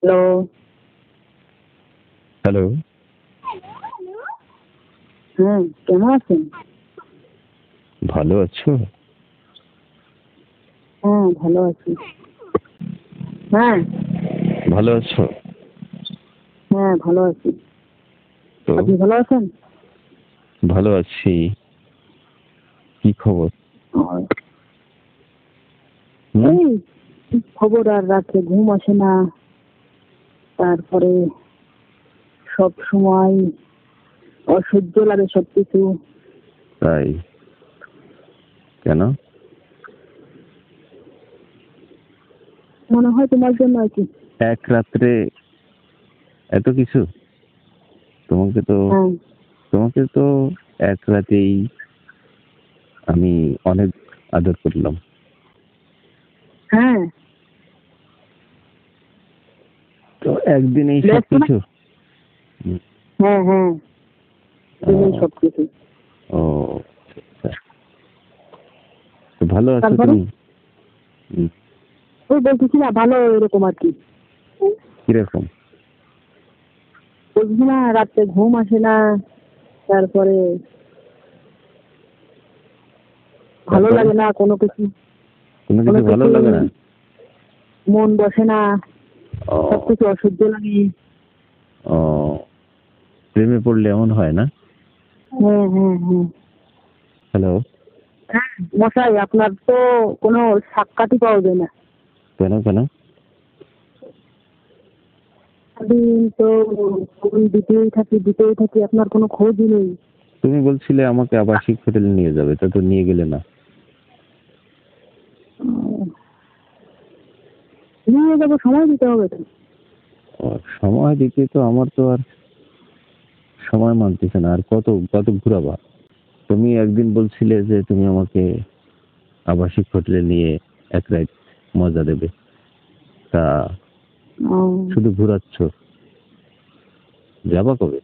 Hello. Hello. হ্যাঁ, কেমন আছেন? ভালো আছো? হ্যাঁ, ভালো আছি। হ্যাঁ, ভালো আছো? হ্যাঁ, ভালো আছি। তো আপনি ভালো আছেন? ভালো আছি। কি খবর? আর হুম? এই খবর, আর রাত্রে ঘুম আসে না। তারপরে সব সময় অসহ্য লাগে সবকিছু। তাই? কেন? মনে হয় তোমার জন্য আর কি। এক রাত্রে এত কিছু? তোমাকে তো হ্যাঁ, তোমাকে তো এক রাতেই আমি অনেক আদর করলাম। হ্যাঁ, তো একদিনেই ব্যস্ত না? সবকিছু? হুম। হ্যাঁ, হ্যাঁ, দিনেই ও সবকিছু। ও, আচ্ছা। তো ভালো আছো তারপরে তুমি? হুম, ওই বলতেছি না, ভালো এরকম আর কি। কিরকম? বলতেছি না, রাত্রে ঘুম আসে না। তারপরে ভালো তারপরে লাগে না কোনো কিছু। কোনো কোনো কিছু ভালো কিছু লাগে না? মন বসে না। ও সবকিছু অসহ্য লাগে। ও, প্রেমে পড়লে এমন হয় না? হ্যাঁ, হ্যাঁ, হ্যাঁ। হ্যালো। হ্যাঁ, মশাই, আপনার তো কোনো সাক্ষাৎই পাওয়া যায় না। কেন কেন? সারাদিন তো ফোন দিতেই থাকি, আপনার কোনো খোঁজই নেই। তুমি বলছিলে আমাকে আবাসিক হোটেলে নিয়ে যাবে, তা তো নিয়ে গেলে না। উম, নিয়ে যাবো, সময় দিতে হবে তো। ও, সময় দিতে তো আমার তো আর সময় মানতেছে না। আর কত কত ঘুরাবা? তুমি একদিন বলছিলে যে তুমি আমাকে আবাসিক হোটেলে নিয়ে এক রাত মজা দেবে, তা উম, শুধু ঘুরাচ্ছ। যাবা কবে?